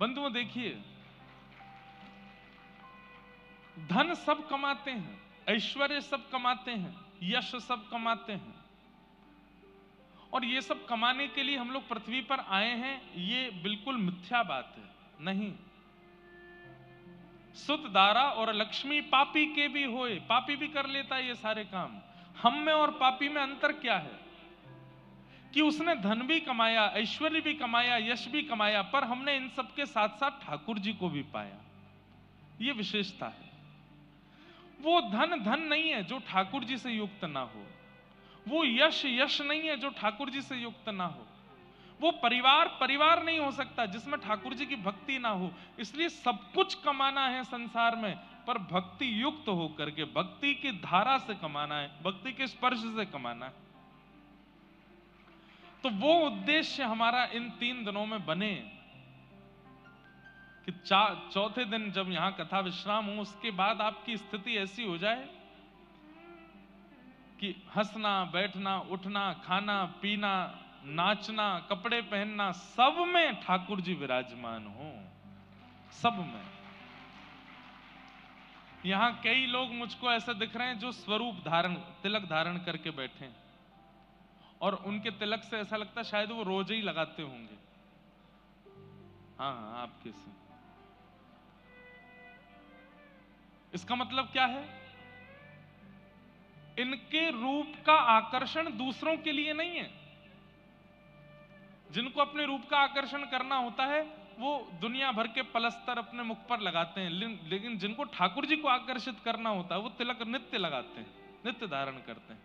बंधुओं देखिए, धन सब कमाते हैं, ऐश्वर्य सब कमाते हैं, यश सब कमाते हैं, और ये सब कमाने के लिए हम लोग पृथ्वी पर आए हैं, ये बिल्कुल मिथ्या बात है। नहीं, सुत दारा और लक्ष्मी पापी के भी होए, पापी भी कर लेता है ये सारे काम। हम में और पापी में अंतर क्या है कि उसने धन भी कमाया, ऐश्वर्य भी कमाया, यश भी कमाया, पर हमने इन सब के साथ साथ ठाकुर जी को भी पाया। ये विशेषता है। वो धन धन नहीं है जो ठाकुर जी से युक्त ना हो, वो यश यश नहीं है जो ठाकुर जी से युक्त ना हो, वो परिवार परिवार नहीं हो सकता जिसमें ठाकुर जी की भक्ति ना हो। इसलिए सब कुछ कमाना है संसार में, पर भक्ति युक्त होकर के, भक्ति की धारा से कमाना है, भक्ति के स्पर्श से कमाना है। तो वो उद्देश्य हमारा इन 3 दिनों में बने कि चौथे दिन जब यहां कथा विश्राम हो, उसके बाद आपकी स्थिति ऐसी हो जाए कि हंसना, बैठना, उठना, खाना, पीना, नाचना, कपड़े पहनना, सब में ठाकुर जी विराजमान हो, सब में। यहां कई लोग मुझको ऐसे दिख रहे हैं जो स्वरूप धारण, तिलक धारण करके बैठे हैं, और उनके तिलक से ऐसा लगता है शायद वो रोज ही लगाते होंगे। हाँ, आपके से। इसका मतलब क्या है? इनके रूप का आकर्षण दूसरों के लिए नहीं है। जिनको अपने रूप का आकर्षण करना होता है वो दुनिया भर के पलस्तर अपने मुख पर लगाते हैं, लेकिन जिनको ठाकुर जी को आकर्षित करना होता है वो तिलक नित्य लगाते हैं, नित्य धारण करते हैं।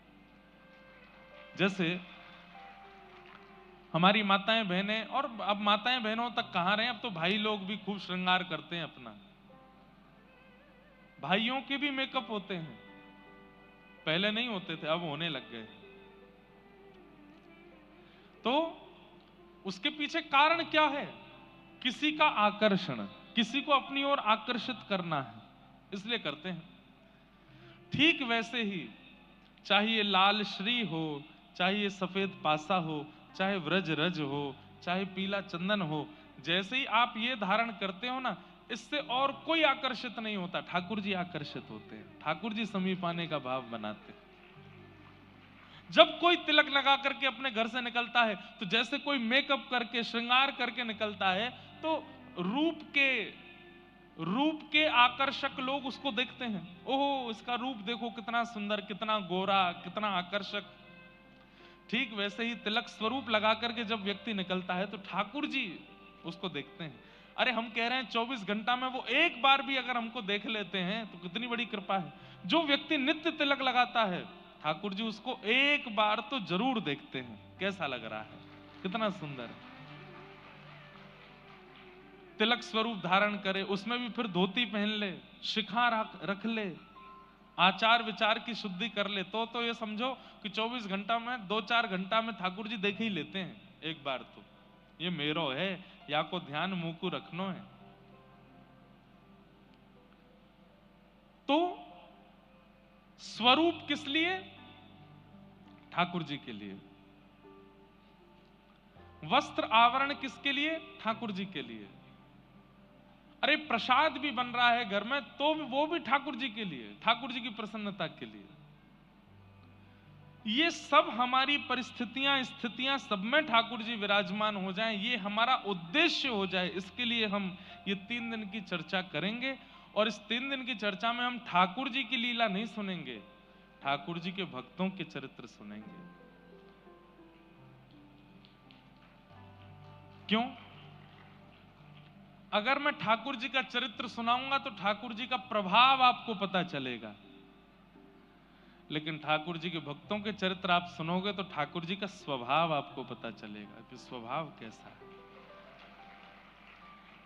जैसे हमारी माताएं बहनें, और अब माताएं बहनों तक कहां रहे, अब तो भाई लोग भी खूब श्रृंगार करते हैं अपना। भाइयों के भी मेकअप होते हैं, पहले नहीं होते थे, अब होने लग गए। तो उसके पीछे कारण क्या है? किसी का आकर्षण, किसी को अपनी ओर आकर्षित करना है, इसलिए करते हैं। ठीक वैसे ही चाहे ये लाल श्री हो, चाहे ये सफेद पासा हो, चाहे व्रज रज हो, चाहे पीला चंदन हो, जैसे ही आप ये धारण करते हो ना, इससे और कोई आकर्षित नहीं होता, ठाकुर जी आकर्षित होते हैं, ठाकुर जी समीप आने का भाव बनाते हैं। जब कोई तिलक लगा करके अपने घर से निकलता है, तो जैसे कोई मेकअप करके श्रृंगार करके निकलता है, तो रूप के आकर्षक लोग उसको देखते हैं, ओहो इसका रूप देखो कितना सुंदर, कितना गोरा, कितना आकर्षक। ठीक वैसे ही तिलक स्वरूप लगा करके जब व्यक्ति निकलता है तो ठाकुर जी उसको देखते हैं। अरे हम कह रहे हैं 24 घंटा में वो एक बार भी अगर हमको देख लेते हैं तो कितनी बड़ी कृपा है। जो व्यक्ति नित्य तिलक लगाता है, ठाकुर जी उसको एक बार तो जरूर देखते हैं, कैसा लग रहा है, कितना सुंदर है। तिलक स्वरूप धारण करे, उसमें भी फिर धोती पहन ले, शिखा रख ले, आचार विचार की शुद्धि कर ले, तो ये समझो कि 24 घंटा में 2-4 घंटा में ठाकुर जी देख ही लेते हैं एक बार तो। ये मेरो है या को ध्यान मुकु रखनो है। तो स्वरूप किस लिए? ठाकुर जी के लिए। वस्त्र आवरण किसके लिए? ठाकुर जी के लिए। अरे प्रसाद भी बन रहा है घर में तो वो भी ठाकुर जी के लिए, ठाकुर जी की प्रसन्नता के लिए। ये सब हमारी परिस्थितियां, स्थितियां, सब में ठाकुर जी विराजमान हो जाएं, ये हमारा उद्देश्य हो जाए, इसके लिए हम ये 3 दिन की चर्चा करेंगे। और इस 3 दिन की चर्चा में हम ठाकुर जी की लीला नहीं सुनेंगे, ठाकुर जी के भक्तों के चरित्र सुनेंगे। क्यों? अगर मैं ठाकुर जी का चरित्र सुनाऊंगा तो ठाकुर जी का प्रभाव आपको पता चलेगा, लेकिन ठाकुर जी के भक्तों के चरित्र आप सुनोगे तो ठाकुर जी का स्वभाव आपको पता चलेगा कि स्वभाव कैसा है।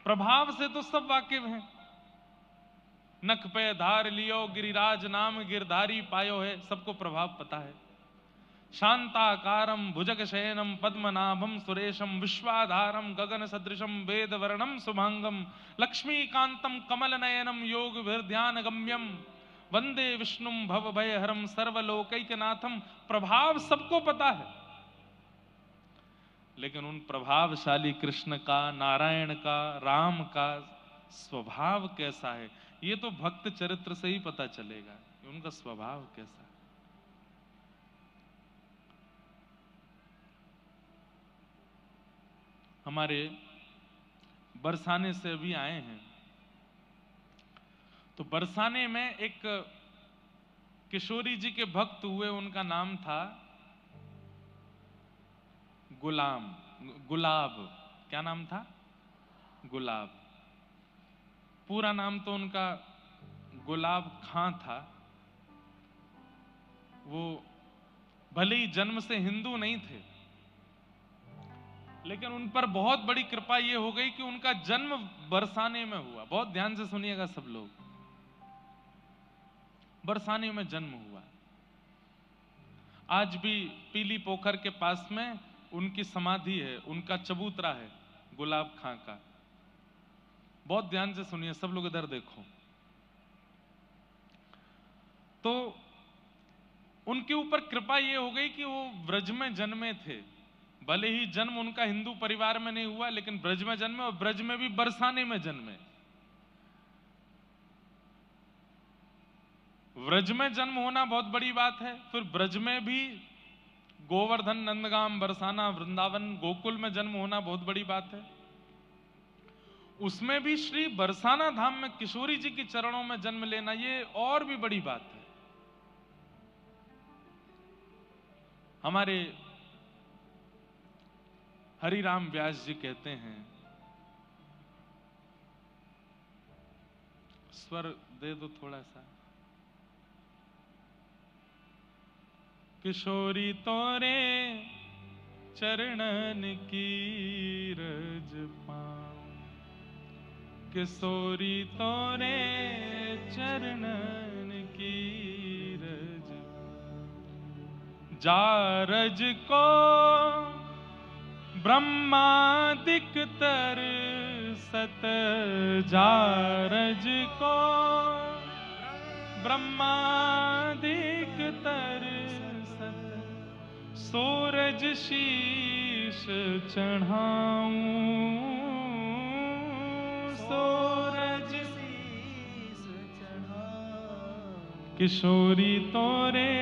प्रभाव से तो सब वाकिफ हैं। नख पे धार लियो गिरिराज नाम गिरधारी पायो है, सबको प्रभाव पता है। शांताकारं भुजगशयनं पद्मनाभं सुरेशं विश्वाधारं गगन सदृशं वेदवर्णं शुभांगं लक्ष्मीकांतं कमलनयनं योगविध्यान गम्यं वंदे विष्णुं भवभयहरं सर्वलोकैकनाथं। प्रभाव सबको पता है, लेकिन उन प्रभावशाली कृष्ण का, नारायण का, राम का स्वभाव कैसा है, ये तो भक्त चरित्र से ही पता चलेगा कि उनका स्वभाव कैसा है। हमारे बरसाने से अभी आए हैं, तो बरसाने में एक किशोरी जी के भक्त हुए, उनका नाम था गुलाब। क्या नाम था? गुलाब। पूरा नाम तो उनका गुलाब खां था। वो भले ही जन्म से हिंदू नहीं थे, लेकिन उन पर बहुत बड़ी कृपा ये हो गई कि उनका जन्म बरसाने में हुआ। बहुत ध्यान से सुनिएगा सब लोग, बरसाने में जन्म हुआ। आज भी पीली पोखर के पास में उनकी समाधि है, उनका चबूतरा है गुलाब खां का। बहुत ध्यान से सुनिए सब लोग, इधर देखो। तो उनके ऊपर कृपा ये हो गई कि वो ब्रज में जन्मे थे। भले ही जन्म उनका हिंदू परिवार में नहीं हुआ, लेकिन ब्रज में जन्मे, और ब्रज में भी बरसाने में जन्मे। ब्रज में जन्म होना बहुत बड़ी बात है, फिर ब्रज में भी गोवर्धन, नंदगाम, बरसाना, वृंदावन, गोकुल में जन्म होना बहुत बड़ी बात है। उसमें भी श्री बरसाना धाम में किशोरी जी के चरणों में जन्म लेना, ये और भी बड़ी बात है। हमारे हरिराम व्यास जी कहते हैं, स्वर दे दो थोड़ा सा। किशोरी तोरे चरणन की रज पाऊं, किशोरी तोरे चरणन की रज, जारज को ब्रह्मादिक तर सत, जारज को ब्रह्मादिक तर सत, सूरज शीश चढ़ाऊं, सूरज शीश चढ़ाऊं, किशोरी तोरे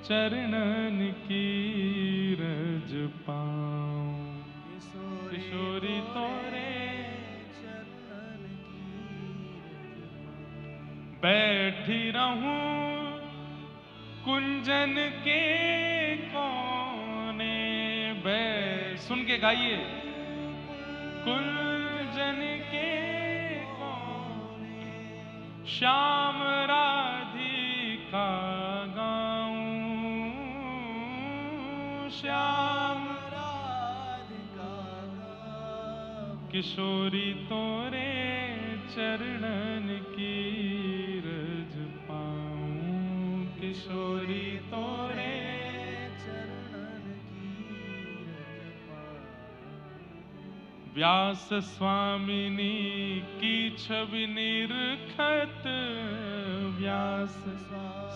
चरणन की रज पाऊं, किशोरी तोरे चरणन की रज, बैठी रहूं कुंजन के कोने, सुन के गाइए, कुंजन के कोने श्याम राधिका गाऊं, श्याम राधिका गाऊं, किशोरी तोरे चरणन की रज पाऊं, किशोरी तोरे चरणन की रज पाऊं। व्यास स्वामिनी की छवि निरखत, व्यास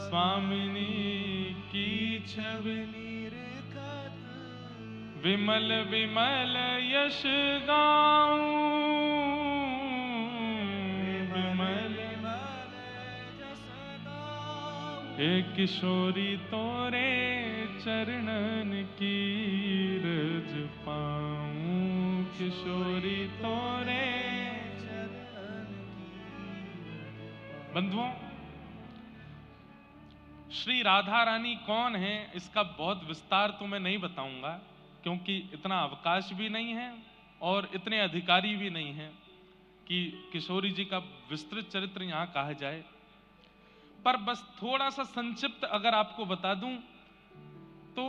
स्वामिनी की छवि निरखत, विमल विमल यश गाऊं, विमल विमल यश गाऊं, हे किशोरी तोरे चरणन की रज पाऊं, किशोरी तोरे चरणन की रज। बंधुओं, श्री राधा रानी कौन है इसका बहुत विस्तार तो मैं नहीं बताऊंगा, क्योंकि इतना अवकाश भी नहीं है और इतने अधिकारी भी नहीं है कि किशोरी जी का विस्तृत चरित्र यहां कहा जाए। पर बस थोड़ा सा संक्षिप्त अगर आपको बता दूं तो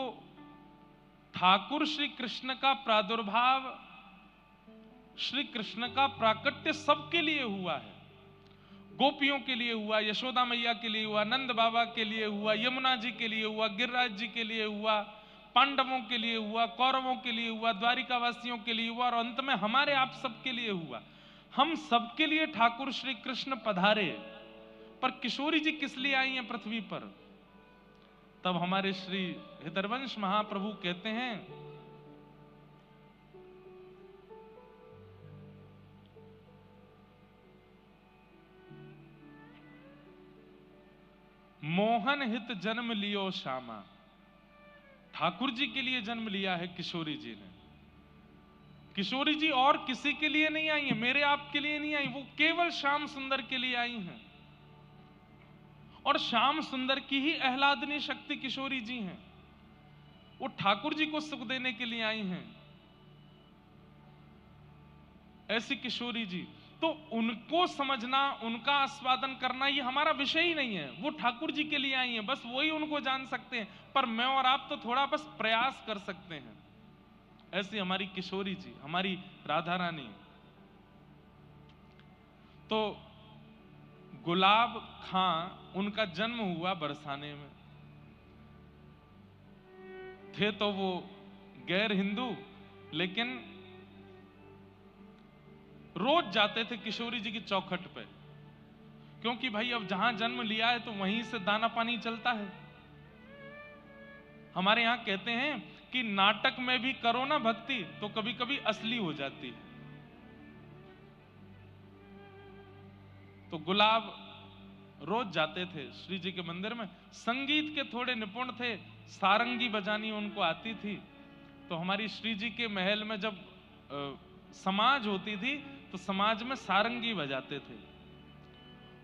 ठाकुर श्री कृष्ण का प्रादुर्भाव, श्री कृष्ण का प्राकट्य सबके लिए हुआ है। गोपियों के लिए हुआ, यशोदा मैया के लिए हुआ, नंद बाबा के लिए हुआ, यमुना जी के लिए हुआ, गिरिराज जी के लिए हुआ, पांडवों के लिए हुआ, कौरवों के लिए हुआ, द्वारिका वासियों के लिए हुआ, और अंत में हमारे आप सबके लिए हुआ। हम सबके लिए ठाकुर श्री कृष्ण पधारे। पर किशोरी जी किस लिए आई हैं पृथ्वी पर? तब हमारे श्री हृदयवंश महाप्रभु कहते हैं मोहन हित जन्म लियो श्यामा। ठाकुर जी के लिए जन्म लिया है किशोरी जी ने। किशोरी जी और किसी के लिए नहीं आई है, मेरे आपके लिए नहीं आई, वो केवल श्याम सुंदर के लिए आई हैं। और श्याम सुंदर की ही आह्लादनी शक्ति किशोरी जी हैं। वो ठाकुर जी को सुख देने के लिए आई हैं, ऐसी किशोरी जी। तो उनको समझना, उनका आस्वादन करना ये हमारा विषय ही नहीं है। वो ठाकुर जी के लिए आई हैं, बस वही उनको जान सकते हैं। पर मैं और आप तो थोड़ा बस प्रयास कर सकते हैं। ऐसी हमारी किशोरी जी, हमारी राधा रानी। तो गुलाब खां, उनका जन्म हुआ बरसाने में। थे तो वो गैर हिंदू, लेकिन रोज जाते थे किशोरी जी की चौखट पे, क्योंकि भाई अब जहां जन्म लिया है तो वहीं से दाना पानी चलता है। हमारे यहां कहते हैं कि नाटक में भी करो ना भक्ति तो कभी कभी असली हो जाती है। तो गुलाब रोज जाते थे श्री जी के मंदिर में। संगीत के थोड़े निपुण थे, सारंगी बजानी उनको आती थी। तो हमारी श्री जी के महल में जब समाज होती थी तो समाज में सारंगी बजाते थे।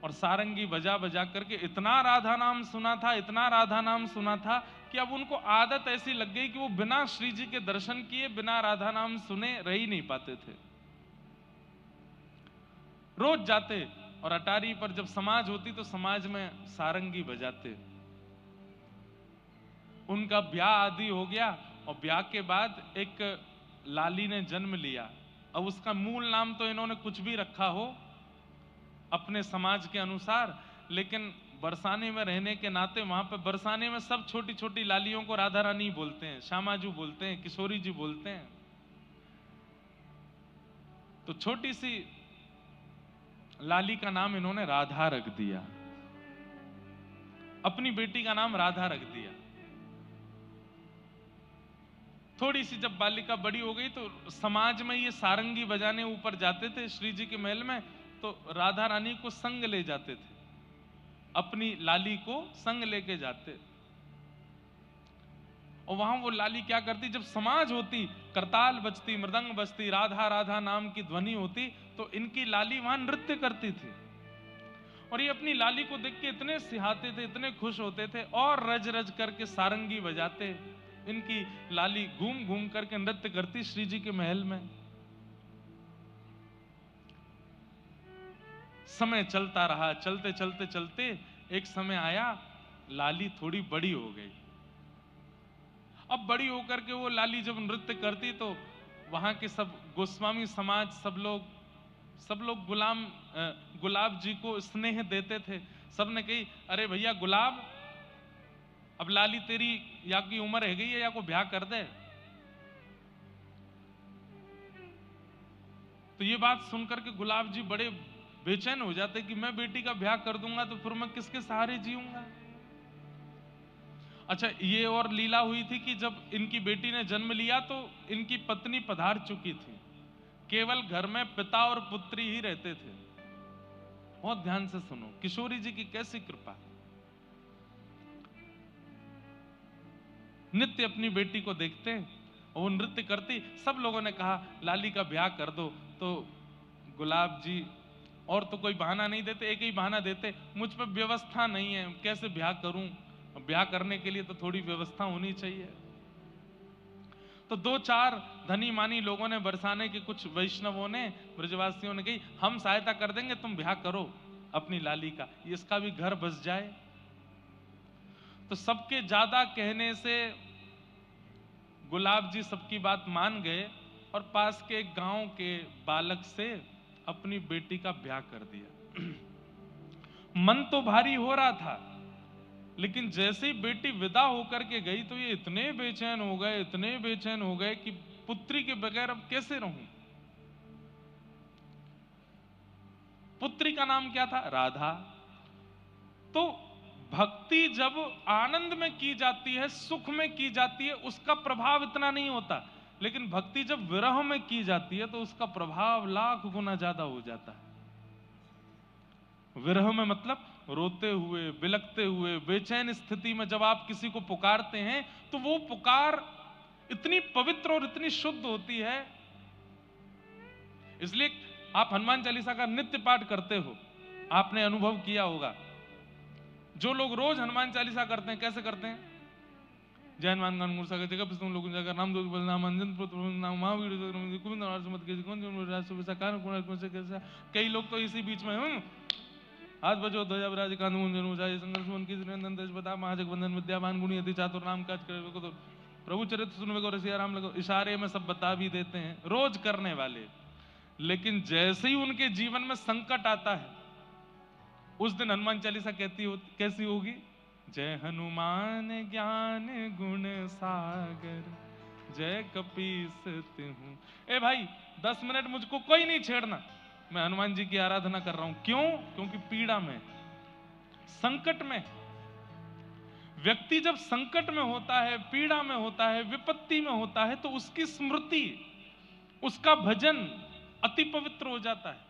और सारंगी बजा बजा करके इतना राधा नाम सुना था, इतना राधा नाम सुना था कि अब उनको आदत ऐसी लग गई कि वो बिना श्री जी के दर्शन किए, बिना राधा नाम सुने रह ही नहीं पाते थे। रोज जाते और अटारी पर जब समाज होती तो समाज में सारंगी बजाते। उनका ब्याह आदि हो गया और ब्याह के बाद एक लाली ने जन्म लिया। अब उसका मूल नाम तो इन्होंने कुछ भी रखा हो अपने समाज के अनुसार, लेकिन बरसाने में रहने के नाते वहां पे बरसाने में सब छोटी छोटी लालियों को राधा रानी बोलते हैं, श्यामाजू बोलते हैं, किशोरी जी बोलते हैं। तो छोटी सी लाली का नाम इन्होंने राधा रख दिया, अपनी बेटी का नाम राधा रख दिया। थोड़ी सी जब बालिका बड़ी हो गई तो समाज में ये सारंगी बजाने ऊपर जाते थे श्री जी के महल में, तो राधा रानी को संग ले जाते थे, अपनी लाली को संग लेके जाते। और वहां वो लाली क्या करती, जब समाज होती, करताल बजती, मृदंग बजती, राधा राधा नाम की ध्वनि होती, तो इनकी लाली वहां नृत्य करती थी। और ये अपनी लाली को देख के इतने सिहाते थे, इतने खुश होते थे और रज रज करके सारंगी बजाते। इनकी लाली घूम घूम करके नृत्य करती श्री जी के महल में। समय चलता रहा, चलते चलते चलते एक समय आया, लाली थोड़ी बड़ी हो गई। अब बड़ी होकर के वो लाली जब नृत्य करती तो वहां के सब गोस्वामी समाज, सब लोग गुलाब जी को स्नेह देते थे। सबने कही, अरे भैया गुलाब, अब लाली तेरी या की उम्र है गई है, या को ब्याह कर दे। तो ये बात सुनकर के गुलाब जी बड़े बेचैन हो जाते कि मैं बेटी का ब्याह कर दूंगा तो फिर मैं किसके सहारे जीऊंगा। अच्छा, ये और लीला हुई थी कि जब इनकी बेटी ने जन्म लिया तो इनकी पत्नी पधार चुकी थी, केवल घर में पिता और पुत्री ही रहते थे। बहुत ध्यान से सुनो, किशोरी जी की कैसी कृपा। नित्य अपनी बेटी को देखते और वो नृत्य करती। सब लोगों ने कहा लाली का ब्याह कर दो, तो गुलाब जी और तो कोई बहाना नहीं देते, एक ही बहाना देते, मुझ पर व्यवस्था नहीं है, कैसे ब्याह करूं, ब्याह करने के लिए तो थोड़ी व्यवस्था होनी चाहिए। तो दो चार धनी मानी लोगों ने, बरसाने के कुछ वैष्णवों ने, ब्रजवासियों ने कही, हम सहायता कर देंगे, तुम ब्याह करो अपनी लाली का, इसका भी घर बस जाए। तो सबके ज्यादा कहने से गुलाब जी सबकी बात मान गए और पास के एक गांव के बालक से अपनी बेटी का ब्याह कर दिया। मन तो भारी हो रहा था, लेकिन जैसे ही बेटी विदा होकर के गई तो ये इतने बेचैन हो गए, इतने बेचैन हो गए कि पुत्री के बगैर अब कैसे रहूं। पुत्री का नाम क्या था? राधा। तो भक्ति जब आनंद में की जाती है, सुख में की जाती है, उसका प्रभाव इतना नहीं होता, लेकिन भक्ति जब विरह में की जाती है तो उसका प्रभाव लाख गुना ज्यादा हो जाता है। विरह में मतलब रोते हुए, बिलखते हुए, बेचैन स्थिति में जब आप किसी को पुकारते हैं तो वो पुकार इतनी पवित्र और इतनी शुद्ध होती है। इसलिए आप हनुमान चालीसा का नित्य पाठ करते हो, आपने अनुभव किया होगा। जो लोग रोज हनुमान चालीसा करते हैं, कैसे करते हैं? जय हनुमान ज्ञान गुण सागर जगत पितृ लोक उजागर नाम दो बलनाम अंजन पुत्र नाम महावीर गोविंद नाम सुमत के कौन राष्ट्र कान कोण से कैसा। कई लोग तो इसी बीच में हाथ बजो ध्वजा विराज कांध मुंजन उजाय संघर्ष मन की नंदन देश बता महाजगवंदन विद्यावान गुणी अति चातुर नाम काज करे को तो प्रभु चरित्र सुनवे को रसिया राम लगो। इशारे में सब बता भी देते हैं रोज करने वाले, लेकिन जैसे ही उनके जीवन में संकट आता है उस दिन हनुमान चालीसा कैसी होगी? जय हनुमान ज्ञान गुण सागर जय कपीस तिहु। ए भाई 10 मिनट मुझको कोई नहीं छेड़ना, मैं हनुमान जी की आराधना कर रहा हूं। क्यों? क्योंकि पीड़ा में, संकट में, व्यक्ति जब संकट में होता है, पीड़ा में होता है, विपत्ति में होता है तो उसकी स्मृति, उसका भजन अति पवित्र हो जाता है।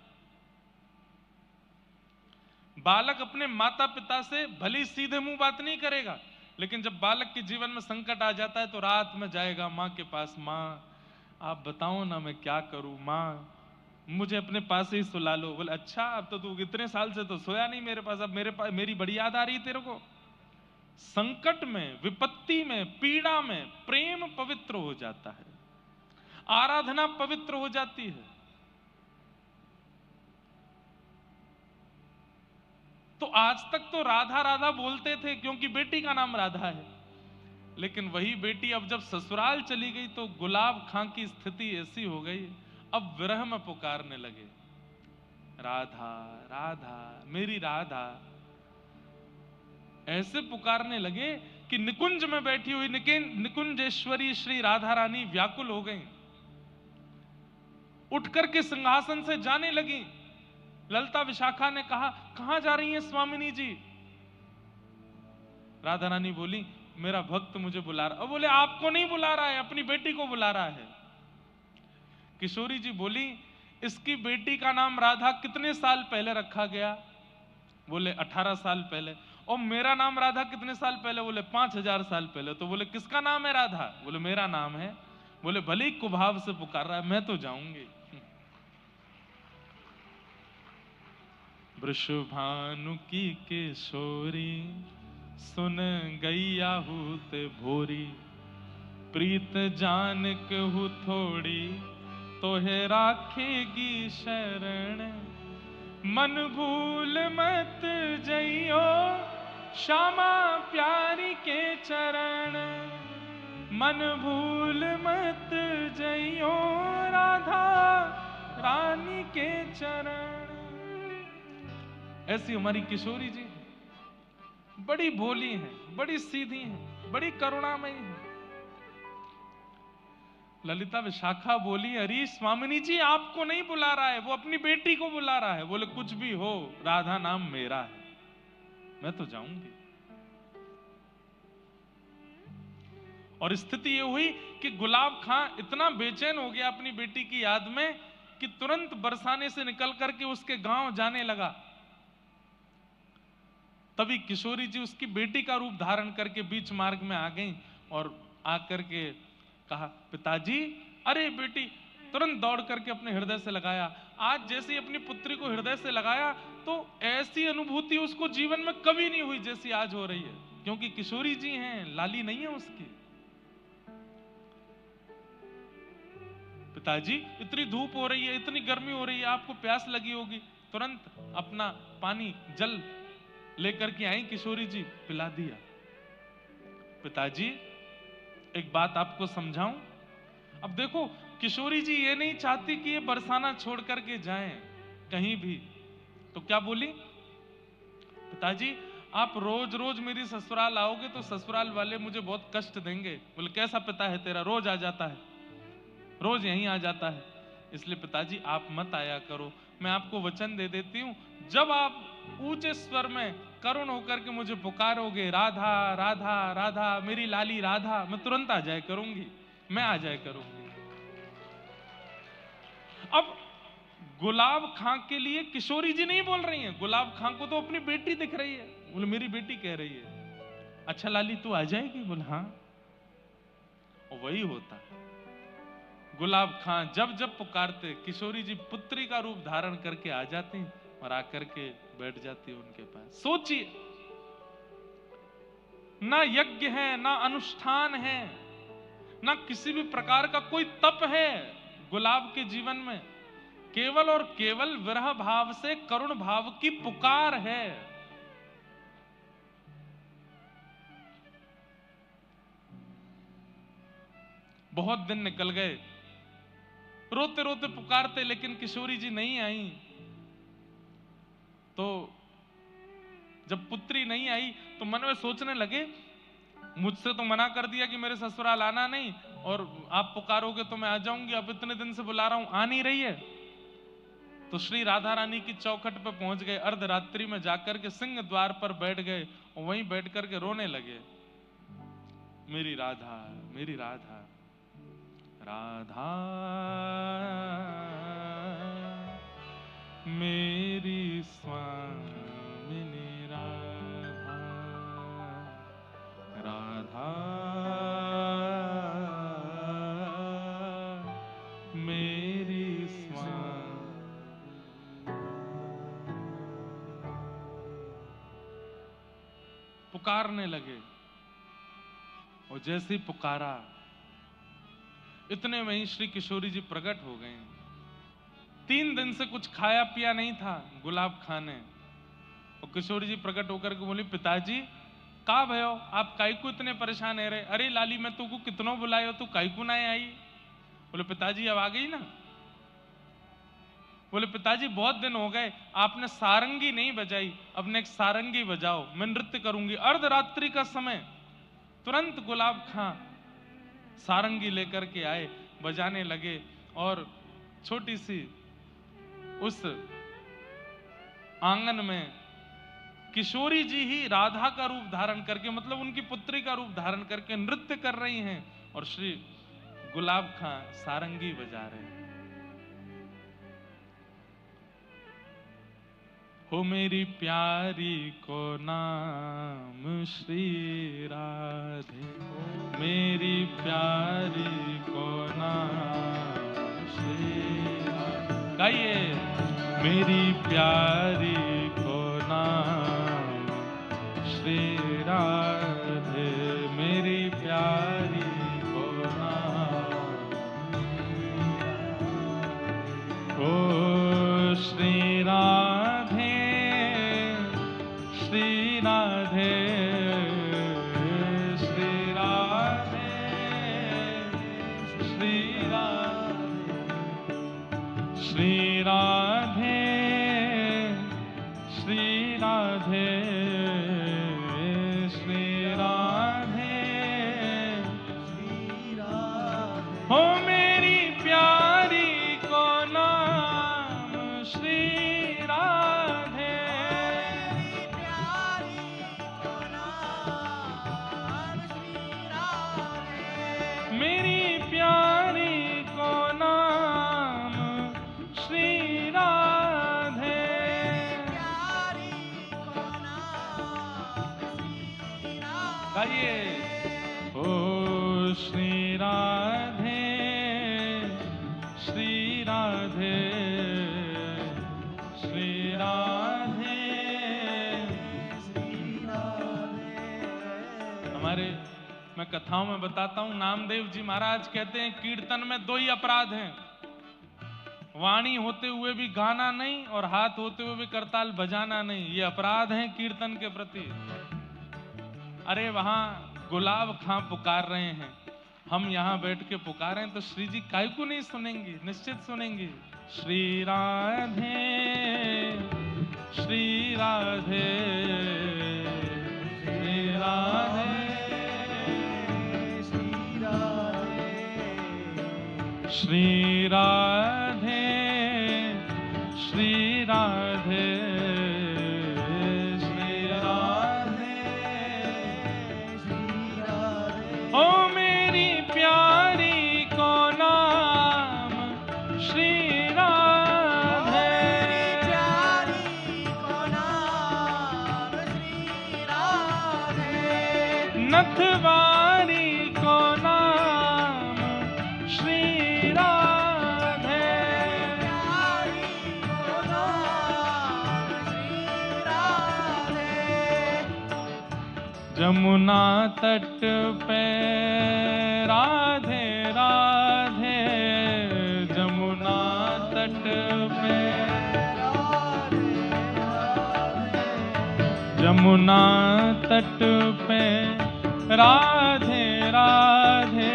बालक अपने माता पिता से भले सीधे मुंह बात नहीं करेगा, लेकिन जब बालक के जीवन में संकट आ जाता है तो रात में जाएगा माँ के पास, माँ आप बताओ ना मैं क्या करूं, माँ मुझे अपने पास ही सुला लो। बोले अच्छा अब तो तू इतने साल से तो सोया नहीं मेरे पास, अब मेरे पास मेरी बड़ी याद आ रही तेरे को। संकट में, विपत्ति में, पीड़ा में प्रेम पवित्र हो जाता है, आराधना पवित्र हो जाती है। तो आज तक तो राधा राधा बोलते थे क्योंकि बेटी का नाम राधा है, लेकिन वही बेटी अब जब ससुराल चली गई तो गुलाब खां की स्थिति ऐसी हो गई, अब विरह में पुकारने लगे, राधा राधा मेरी राधा। ऐसे पुकारने लगे कि निकुंज में बैठी हुई निकुंजेश्वरी श्री राधा रानी व्याकुल हो गई, उठ करके सिंहासन से जाने लगी। ललता विशाखा ने कहा कहां जा रही हैं स्वामिनी जी? राधा रानी बोली मेरा भक्त मुझे बुला रहा। बोले आपको नहीं बुला रहा है, अपनी बेटी को बुला रहा है। किशोरी जी बोली इसकी बेटी का नाम राधा कितने साल पहले रखा गया? बोले 18 साल पहले। और मेरा नाम राधा कितने साल पहले? बोले 5000 साल पहले। तो बोले किसका नाम है राधा? बोले मेरा नाम है। बोले भले ही कुभाव से पुकार रहा है, मैं तो जाऊंगी। वृषभानु की किशोरी सुन गई आहूत भोरी, प्रीत जान कहू थोड़ी तोहे राखेगी शरण, मन भूल मत जइयो श्यामा प्यारी के चरण, मन भूल मत जइयो राधा रानी के चरण। ऐसी हमारी किशोरी जी बड़ी भोली हैं, बड़ी सीधी हैं, बड़ी करुणामयी हैं। ललिता विशाखा बोली अरे स्वामिनी जी आपको नहीं बुला रहा है, वो अपनी बेटी को बुला रहा है। बोले कुछ भी हो राधा नाम मेरा है, मैं तो जाऊंगी। और स्थिति ये हुई कि गुलाब खां इतना बेचैन हो गया अपनी बेटी की याद में कि तुरंत बरसाने से निकल करके उसके गांव जाने लगा। तभी किशोरी जी उसकी बेटी का रूप धारण करके बीच मार्ग में आ गई और आकर के कहा पिताजी। अरे बेटी तुरंत दौड़ करके अपने हृदय से लगाया। आज जैसे अपनी पुत्री को हृदय से लगाया तो ऐसी अनुभूति उसको जीवन में कभी नहीं हुई जैसी आज हो रही है, क्योंकि किशोरी जी हैं, लाली नहीं है उसकी। पिताजी इतनी धूप हो रही है, इतनी गर्मी हो रही है, आपको प्यास लगी होगी, तुरंत अपना पानी जल लेकर के आई किशोरी जी, पिला दिया। पिताजी एक बात आपको समझाऊं। अब देखो किशोरी जी ये नहीं चाहती कि ये बरसाना छोड़ करके जाएं कहीं भी, तो क्या बोली पिताजी आप रोज रोज मेरी ससुराल आओगे तो ससुराल वाले मुझे बहुत कष्ट देंगे। बोले कैसा पिता है तेरा, रोज आ जाता है, रोज यहीं आ जाता है, इसलिए पिताजी आप मत आया करो। मैं आपको वचन दे देती हूं, जब आप ऊंचे स्वर में करुण होकर के मुझे पुकारोगे राधा राधा राधा मेरी लाली राधा, मैं तुरंत आ जाया करूंगी, मैं आ जाया करूंगी। अब गुलाब खां के लिए किशोरी जी नहीं बोल रही हैं, गुलाब खां को तो अपनी बेटी दिख रही है। बोले मेरी बेटी कह रही है, अच्छा लाली तू आ जाएगी? बोले हाँ। और वही होता है, गुलाब खां जब जब पुकारते किशोरी जी पुत्री का रूप धारण करके आ जाती और आकर के बैठ जाती उनके पास। सोचिए, ना यज्ञ है, ना अनुष्ठान है, ना किसी भी प्रकार का कोई तप है गुलाब के जीवन में, केवल और केवल विरह भाव से करुण भाव की पुकार है। बहुत दिन निकल गए, रोते रोते पुकारते, लेकिन किशोरी जी नहीं आई। तो जब पुत्री नहीं आई तो मन में सोचने लगे, मुझसे तो मना कर दिया कि मेरे ससुराल आना नहीं, और आप पुकारोगे तो मैं आ जाऊंगी, अब इतने दिन से बुला रहा हूं आ नहीं रही है। तो श्री राधा रानी की चौखट पर पहुंच गए, अर्धरात्रि में जाकर के सिंह द्वार पर बैठ गए और वहीं बैठ करके रोने लगे, मेरी राधा, मेरी राधा, राधा मेरी स्वामिनी राधा, राधा मेरी पुकारने लगे। और जैसे ही पुकारा, इतने में ही श्री किशोरी जी प्रकट हो गए। 3 दिन से कुछ खाया पिया नहीं था गुलाब खां ने। और किशोरी जी प्रकट होकर के बोली, पिताजी का भयो, आप काई को इतने परेशान है रहे? अरे लाली मैं तुमको कितनों बुलायो, तू काई को ना आई? बोले पिताजी अब आ गई ना। बोले पिताजी बहुत दिन हो गए आपने सारंगी नहीं बजाई, अब ने एक सारंगी बजाओ, मैं नृत्य करूंगी। अर्धरात्रि का समय, तुरंत गुलाब खां सारंगी लेकर के आए, बजाने लगे। और छोटी सी उस आंगन में किशोरी जी ही राधा का रूप धारण करके, मतलब उनकी पुत्री का रूप धारण करके नृत्य कर रही हैं, और श्री गुलाब खां सारंगी बजा रहे हैं। हो मेरी प्यारी को नाम श्री राधे, मेरी प्यारी को नाम श्री राधे। गाइए, मेरी प्यारी को नाम श्री राधे, मेरी प्यारी को नाम ओ श्री राधे, श्री राधे, श्री राधे, श्री राधे, श्री राधे, श्री राधे, श्री राधे, श्री राधे। हो मेरी प्यारी को नाम श्री राधे, मेरी प्यारी को नाम श्री राधे, गाइए। ओ श्री राधे, श्री राधे, श्री राधे, श्री राधे। हमारे मैं कथाओं में बताता हूं, नामदेव जी महाराज कहते हैं कीर्तन में 2 ही अपराध हैं, वाणी होते हुए भी गाना नहीं और हाथ होते हुए भी करताल बजाना नहीं, ये अपराध हैं कीर्तन के प्रति। अरे वहां गुलाब खां पुकार रहे हैं, हम यहां बैठ के पुकारें तो श्री जी काय को नहीं सुनेंगे? निश्चित सुनेंगे। श्री राधे, श्री राधे, श्री राधे, श्री राधे, श्री राधे, श्री राधे, श्री राधे। ओ मेरी प्यारी को नाम श्री राधे, जमुना तट पे राधे राधे, जमुना तट पे, जमुना तट पे राधे राधे,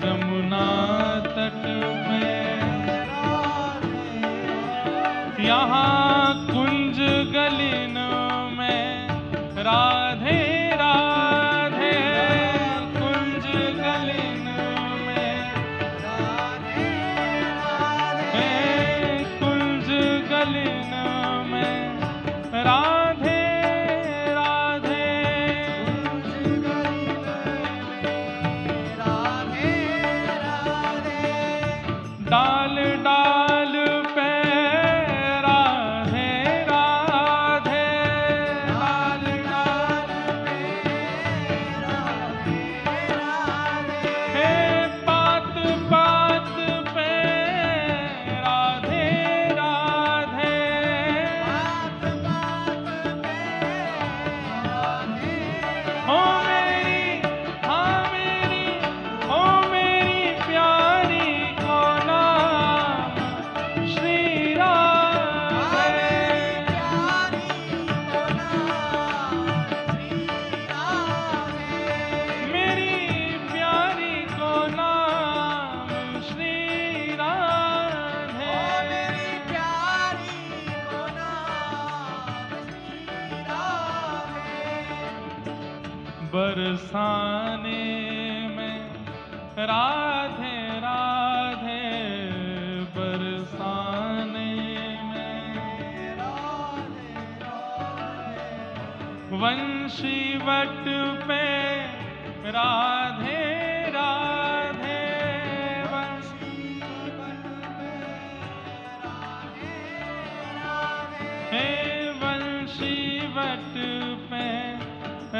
जमुना तट पे, यहाँ कुंज गलिन में राधे राधे, कुंज गलिन में राधे राधे, कुंज गलिन में राधे राधे, कुंज गलिन में राधे राधे, डाल डाल पे राधे राधे, डाल डाल पे राधे राधे, हे पात पात पे राधे राधे, पात पात पे राधे, हो मेरी, हाँ मेरी, हो मेरी प्यारी को नाम श्री राधे, मेरी प्यारी को नाम श्री राधे, मेरी प्यारी को नाम श्री राधे, बरसाने में राधे राधे, बरसाने में राधे राधे, वंशीवट पे राधे राधे, वंशीवट पे राधे राधे, हे वंशीवट पे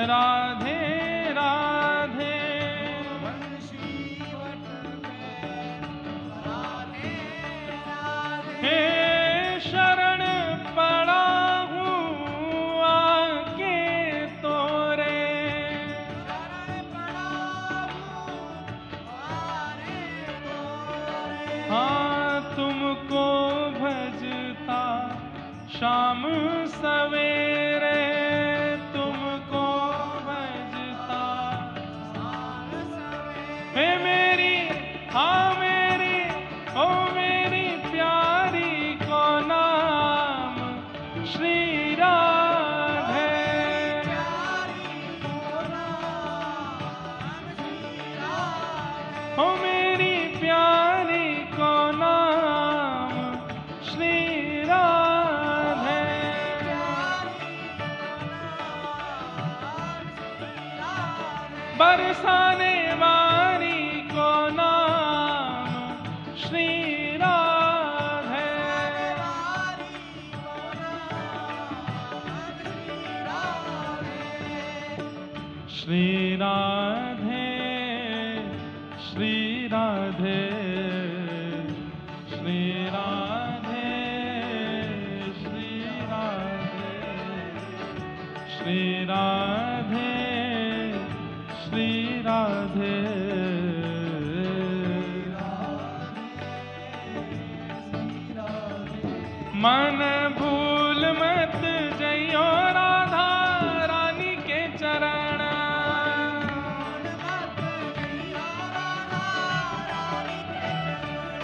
राधे राधे, वंशीवट पे राधे राधे, हे शरण पड़ा हूँ आके तोरे, शरण पड़ा हूँ आरे तोरे, हाँ तुमको भजता शाम सवेरे, तुमको भजता शाम सवेरे, हे मेरी, हाँ मेरी, ओ मेरी प्यारी को नाम श्री राधे, प्यारी को नाम श्री राधे, ओ मेरी प्यारी को नाम श्री राधे, बरसाने वाली को नाम श्री राधे, श्री राधे, श्री राधे, श्री राधे, श्री राधे, श्री राधे, श्री राधे, मन भूल मत जइयो राधा रानी के चरण,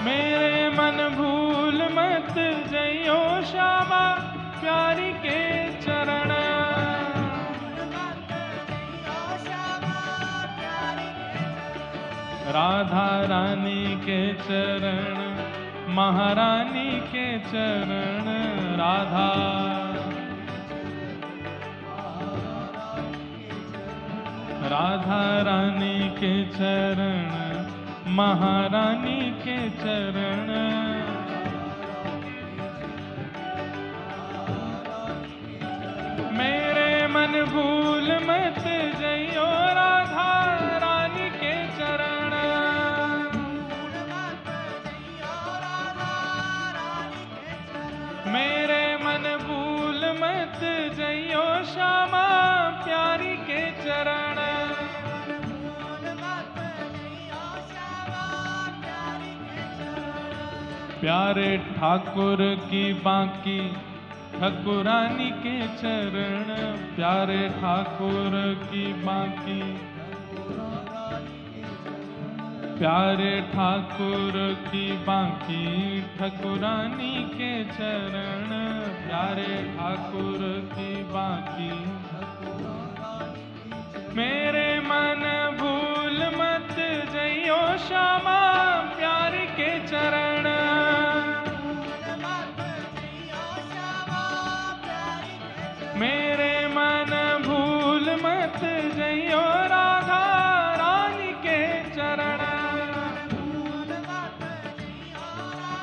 मेरे मन भूल मत जइयो श्यामा प्यारी के चरण, राधा रानी के चरण, महारानी के चरण, राधा राधा रानी के चरण, महारानी के चरण, मेरे मन भूल मत जइयो राधा रानी के चरण, मेरे मन भूल मत जइयो श्यामा प्यारी के प्यारे ठाकुर की बाकी ठाकुरानी के चरण, प्यारे ठाकुर की बाकी, प्यारे ठाकुर की बाकी ठाकुरानी के चरण, प्यारे ठाकुर की बाकी। मेरे मन भूल मत जइयो श्यामा प्यार के चरण, मेरे मन भूल मत जइयो राधा रानी के चरण।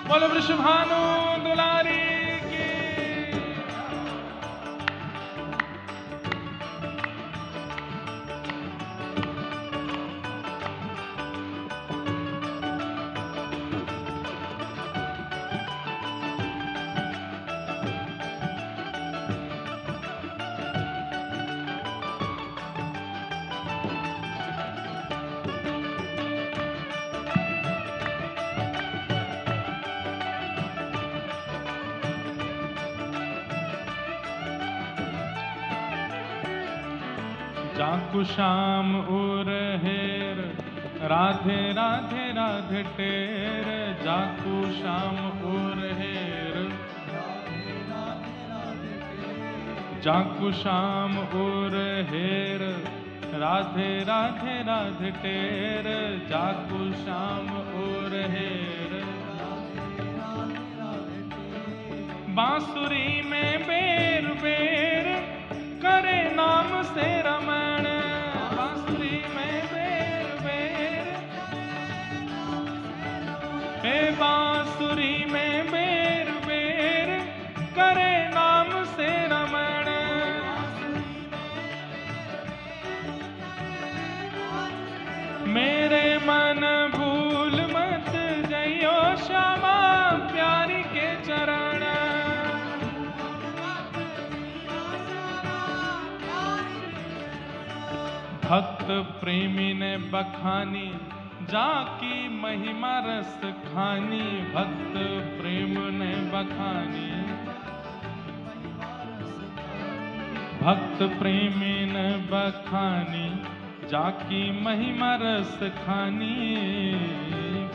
बोलो वृषभानु दुलारी की। जाकु श्याम उर हेर, राधे राधे राधे टेर, जाकु श्याम उर हेर, जाकु श्याम उर हेर, राधे राधे राधे टेर, जाकु श्याम उर हेर। बांसुरी में बेर बेर करे नाम से रमण, बांसुरी में बेर बेर, हे बांसुरी में बेर बेर करे नाम से रमण। मेरे मन भूल मत जइयो श्यामा प्यारी के चरण, भक्त प्रेमी ने बखानी जाकी महिमा रस खानी, भक्त प्रेम ने बखानी, भक्त प्रेमी ने बखानी जाकी महिमा रस खानी,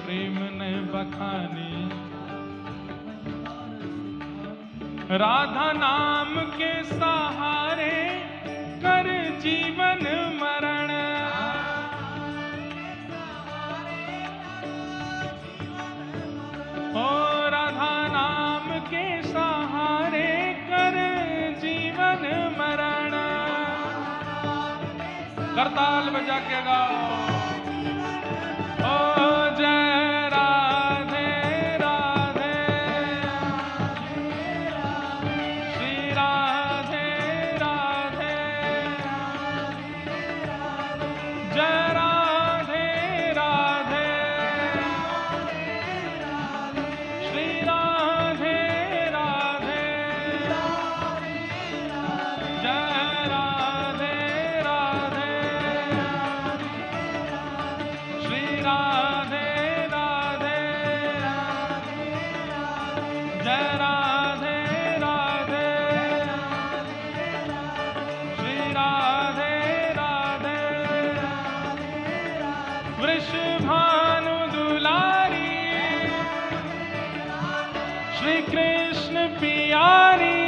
प्रेम ने बखानी। राधा नाम के सहारे कर जीवन मरण, ओ राधा नाम के सहारे कर जीवन मरण। करताल बजा के गाओ, ओ जय राधे राधे, श्री राधे राधे, जय राधे राधे, श्री राधे राधे, जय राधे राधे, श्री राधे राधे, जय राधे राधे, श्री राधे राधे। वृषभानु दुलारी, श्री कृष्ण पियारी,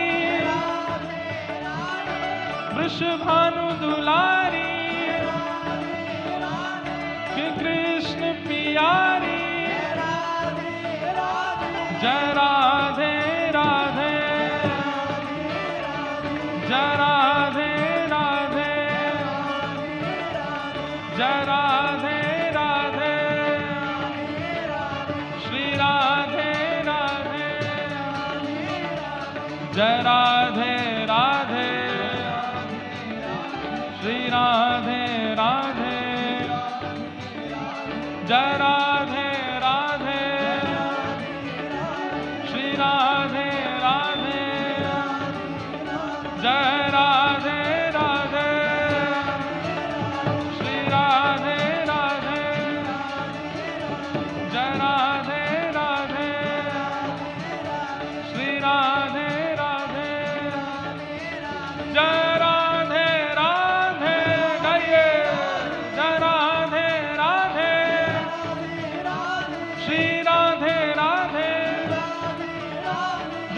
वृषभानु दुलारी, श्री कृष्ण पियारी, जय राधे राधे, जय राधे राधे, जय राधे राधे, श्री राधे राधे, जय राधे राधे, श्री राधे राधे, जय राधे राधे, श्री राधे राधे, जय राधे राधे, श्री राधे राधे, जय राधे राधे,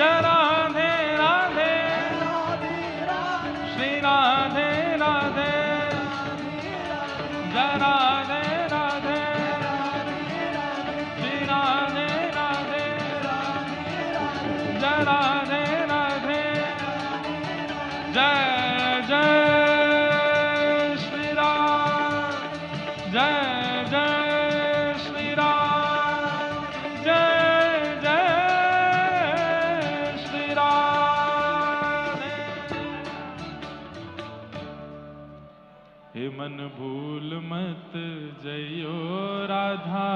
जय राधे राधे, श्री राधे राधे, जय राधे राधे, श्री राधे राधे, जय राधे राधे, जय जय श्री राम, जय जय श्री राम, जय जय श्री राम। हे मन भूल मत जइयो राधा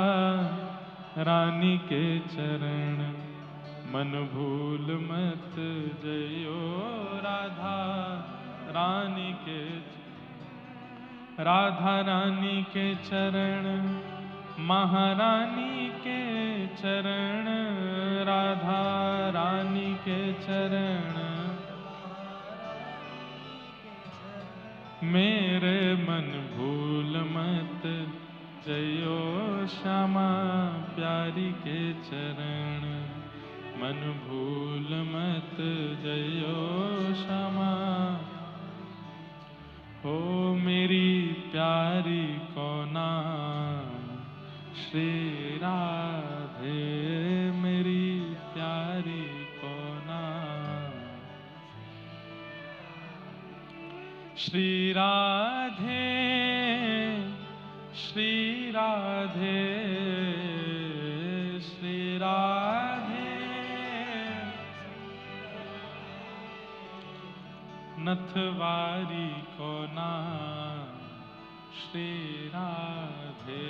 रानी के चरण, मन भूल मत जइयो राधा रानी के, राधा रानी के चरण, महारानी के चरण, राधा रानी के चरण, मेरे मन भूल मत जइयो श्यामा प्यारी के चरण, मन भूल मत जइयो श्यामा, हो मेरी प्यारी को नाम श्री राधे, मेरी प्यारी को नाम श्री राधे, श्री राधे, श्री राधे, नथवारी को नाम श्री राधे,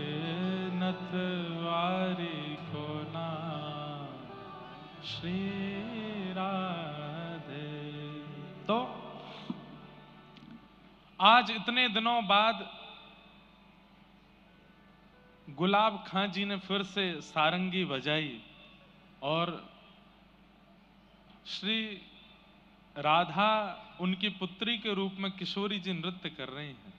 नथवारी को नाम श्री राधे। तो आज इतने दिनों बाद गुलाब खां जी ने फिर से सारंगी बजाई और श्री राधा उनकी पुत्री के रूप में किशोरी जी नृत्य कर रही हैं।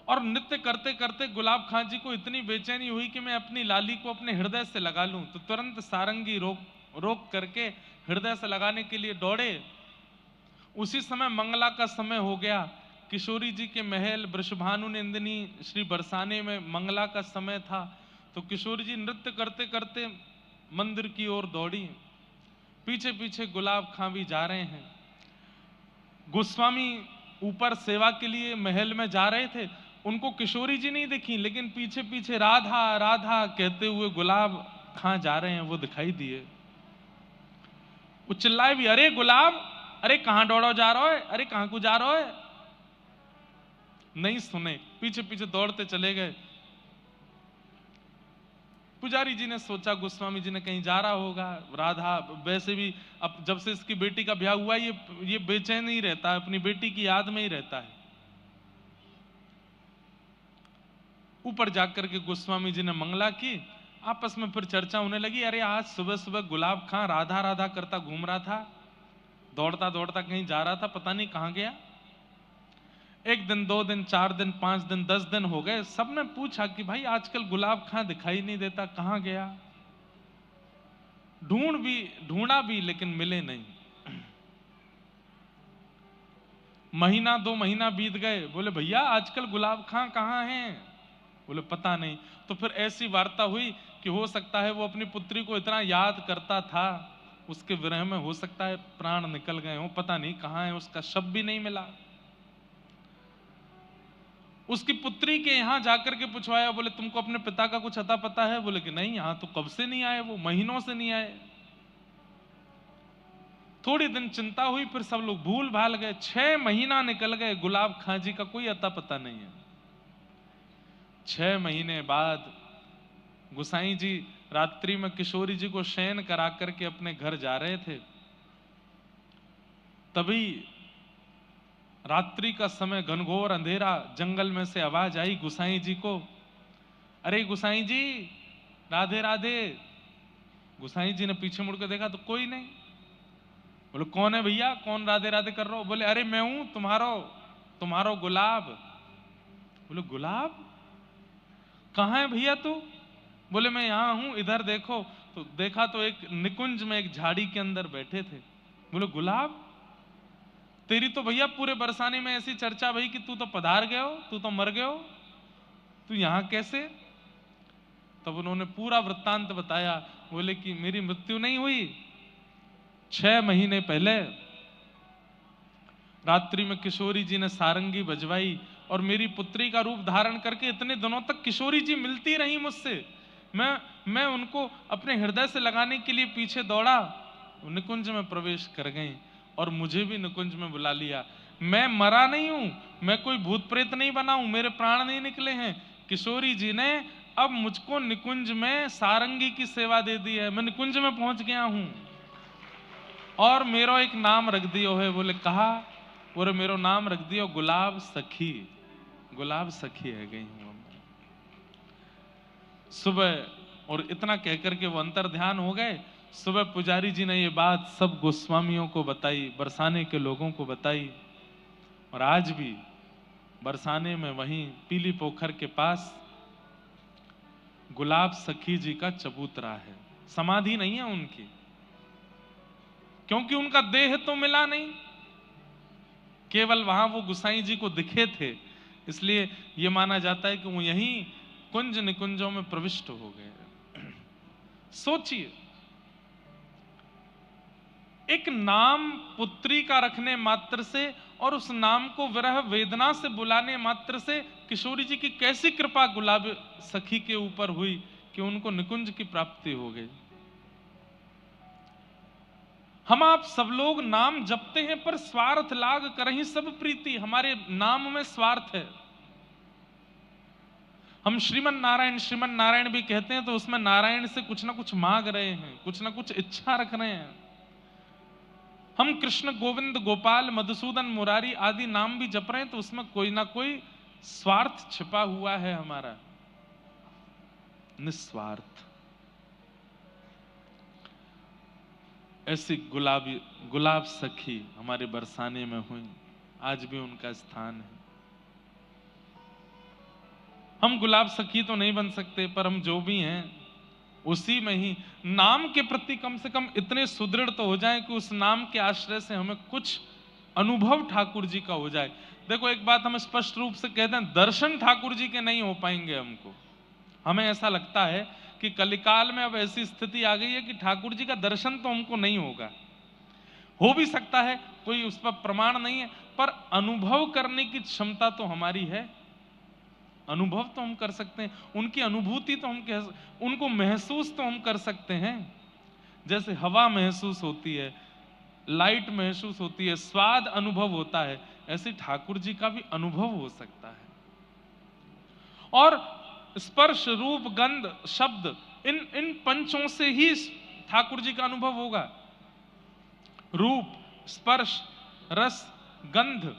और नृत्य करते करते गुलाब खां जी को इतनी बेचैनी हुई कि मैं अपनी लाली को अपने हृदय से लगा लूं, तो तुरंत सारंगी रोक करके हृदय से लगाने के लिए दौड़े। उसी समय मंगला का समय हो गया। किशोरी जी के महल वृषभानु नंदिनी श्री बरसाने में मंगला का समय था। तो किशोरी जी नृत्य करते करते मंदिर की ओर दौड़ी। पीछे पीछे गुलाब खां भी जा रहे हैं। गोस्वामी ऊपर सेवा के लिए महल में जा रहे थे, उनको किशोरी जी नहीं दिखी, लेकिन पीछे पीछे राधा राधा कहते हुए गुलाब खां जा रहे हैं, वो दिखाई दिए। वो चिल्लाए भी, अरे गुलाब, अरे कहां दौड़ो जा रहा है, अरे कहां को जा रहा है। नहीं सुने, पीछे पीछे दौड़ते चले गए। पुजारी जी ने सोचा गोस्वामी जी ने कहीं जा रहा होगा। राधा वैसे भी अब जब से इसकी बेटी का ब्याह हुआ ये बेचैन ही रहता है, अपनी बेटी की याद में ही रहता है। ऊपर जाकर के गोस्वामी जी ने मंगला की। आपस में फिर चर्चा होने लगी, अरे आज सुबह सुबह गुलाब खां राधा राधा करता घूम रहा था, दौड़ता दौड़ता कहीं जा रहा था, पता नहीं कहां गया। एक दिन, 2 दिन, 4 दिन, 5 दिन, 10 दिन हो गए। सबने पूछा कि भाई आजकल गुलाब खां दिखाई नहीं देता, कहां गया। ढूंढा भी लेकिन मिले नहीं। महीना 2 महीना बीत गए। बोले भैया आजकल गुलाब खां कहां हैं। बोले पता नहीं। तो फिर ऐसी वार्ता हुई कि हो सकता है वो अपनी पुत्री को इतना याद करता था, उसके विरह में हो सकता है प्राण निकल गए हो, पता नहीं कहां है, उसका शव भी नहीं मिला। उसकी पुत्री के यहां जाकर के पूछवाया, बोले तुमको अपने पिता का कुछ अता पता है। बोले कि नहीं, यहां तो कब से नहीं आए, वो महीनों से नहीं आए। थोड़ी दिन चिंता हुई, फिर सब लोग भूल भाल गए। 6 महीना निकल गए, गुलाब खां जी का कोई अता पता नहीं है। 6 महीने बाद गुसाई जी रात्रि में किशोरी जी को शयन करा करके अपने घर जा रहे थे। तभी रात्रि का समय, घनघोर अंधेरा, जंगल में से आवाज आई गुसाई जी को, अरे गुसाई जी राधे राधे। गुसाई जी ने पीछे मुड़कर देखा तो कोई नहीं। बोले कौन है भैया, कौन राधे राधे कर रहे हो। बोले अरे मैं हूं तुम्हारो गुलाब। बोले गुलाब, कहां है भैया तू। बोले मैं यहां हूं, इधर देखो। तो देखा तो एक निकुंज में एक झाड़ी के अंदर बैठे थे। बोले गुलाब, तेरी तो भैया पूरे बरसाने में ऐसी चर्चा भई कि तू तो पधार गए हो, तू तो मर गए हो, तू यहां कैसे? तब उन्होंने पूरा वृत्तांत बताया। बोले कि मेरी मृत्यु नहीं हुई, 6 महीने पहले रात्रि में किशोरी जी ने सारंगी बजवाई और मेरी पुत्री का रूप धारण करके इतने दिनों तक किशोरी जी मिलती रही मुझसे। मैं उनको अपने हृदय से लगाने के लिए पीछे दौड़ा, निकुंज में प्रवेश कर गई और मुझे भी निकुंज में बुला लिया। मैं मरा नहीं हूं, मैं कोई भूत प्रेत नहीं बना हूं, मेरे प्राण नहीं निकले हैं। किशोरी जी ने अब मुझको निकुंज में सारंगी की सेवा दे दी है, मैं निकुंज में पहुंच गया हूं और मेरा एक नाम रख दियो है। बोले कहा? बोले मेरो नाम रख दियो गुलाब सखी, गुलाब सखी है गई हूं सुबह। और इतना कहकर के वो अंतर ध्यान हो गए। सुबह पुजारी जी ने ये बात सब गोस्वामियों को बताई, बरसाने के लोगों को बताई। और आज भी बरसाने में वहीं पीली पोखर के पास गुलाब सखी जी का चबूतरा है। समाधि नहीं है उनकी, क्योंकि उनका देह तो मिला नहीं, केवल वहां वो गुसाई जी को दिखे थे, इसलिए यह माना जाता है कि वो यहीं कुंज निकुंजों में प्रविष्ट हो गए। सोचिए, एक नाम पुत्री का रखने मात्र से और उस नाम को विरह वेदना से बुलाने मात्र से किशोरी जी की कैसी कृपा गुलाब सखी के ऊपर हुई कि उनको निकुंज की प्राप्ति हो गई। हम आप सब लोग नाम जपते हैं पर स्वार्थ लाग करहि सब प्रीति, हमारे नाम में स्वार्थ है। हम श्रीमन नारायण भी कहते हैं तो उसमें नारायण से कुछ ना कुछ मांग रहे हैं, कुछ ना कुछ इच्छा रख रहे हैं। हम कृष्ण गोविंद गोपाल मधुसूदन मुरारी आदि नाम भी जप रहे हैं तो उसमें कोई ना कोई स्वार्थ छिपा हुआ है हमारा, निस्वार्थ। ऐसी गुलाब सखी हमारे बरसाने में हुई, आज भी उनका स्थान है। हम गुलाब सखी तो नहीं बन सकते, पर हम जो भी हैं उसी में ही नाम के प्रति कम से कम इतने सुदृढ़ तो हो जाएं कि उस नाम के आश्रय से हमें कुछ अनुभव ठाकुर जी का हो जाए। देखो, एक बात हम स्पष्ट रूप से कहते हैं, दर्शन ठाकुर जी के नहीं हो पाएंगे हमको। हमें ऐसा लगता है कि कलिकाल में अब ऐसी स्थिति आ गई है कि ठाकुर जी का दर्शन तो हमको नहीं होगा। हो भी सकता है, कोई उस पर प्रमाण नहीं है, पर अनुभव करने की क्षमता तो हमारी है। अनुभव तो हम कर सकते हैं, उनकी अनुभूति तो हम उनको महसूस तो हम कर सकते हैं। जैसे हवा महसूस होती है, लाइट महसूस होती है, स्वाद अनुभव होता है, ऐसे ठाकुर जी का भी अनुभव हो सकता है। और स्पर्श रूप गंध शब्द, इन पंचों से ही ठाकुर जी का अनुभव होगा। रूप स्पर्श रस गंध,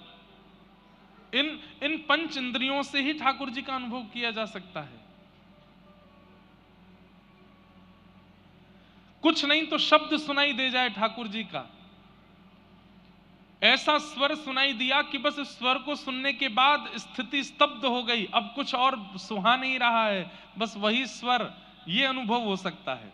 इन पंच इंद्रियों से ही ठाकुर जी का अनुभव किया जा सकता है। कुछ नहीं तो शब्द सुनाई दे जाए ठाकुर जी का, ऐसा स्वर सुनाई दिया कि बस इस स्वर को सुनने के बाद स्थिति स्तब्ध हो गई, अब कुछ और सुहा नहीं रहा है, बस वही स्वर, ये अनुभव हो सकता है।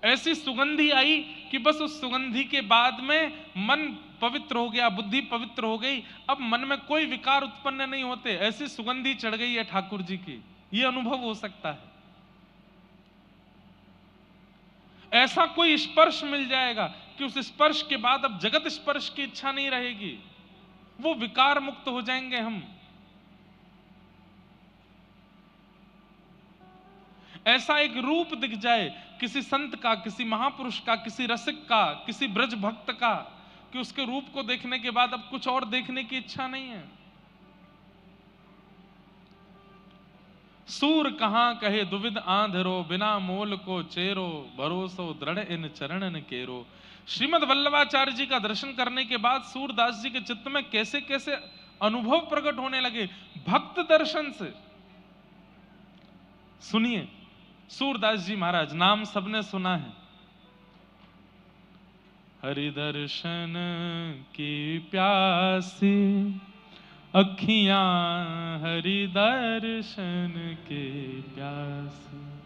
ऐसी सुगंधी आई कि बस उस सुगंधी के बाद में मन पवित्र हो गया, बुद्धि पवित्र हो गई, अब मन में कोई विकार उत्पन्न नहीं होते, ऐसी सुगंधी चढ़ गई है ठाकुर जी की, यह अनुभव हो सकता है। ऐसा कोई स्पर्श मिल जाएगा कि उस स्पर्श के बाद अब जगत स्पर्श की इच्छा नहीं रहेगी, वो विकार मुक्त हो जाएंगे हम। ऐसा एक रूप दिख जाए किसी संत का, किसी महापुरुष का, किसी रसिक का, किसी ब्रज भक्त का, कि उसके रूप को देखने के बाद अब कुछ और देखने की इच्छा नहीं है। सूर कहां कहे दुविध आंधरो, बिना मोल को चेरो, भरोसो दृढ़ इन चरणन केरो। श्रीमद वल्लभाचार्य जी का दर्शन करने के बाद सूरदास जी के चित्त में कैसे कैसे अनुभव प्रकट होने लगे भक्त दर्शन से। सुनिए, सूरदास जी महाराज, नाम सबने सुना है। हरि दर्शन की प्यासी अखियां हरि दर्शन के प्यासी।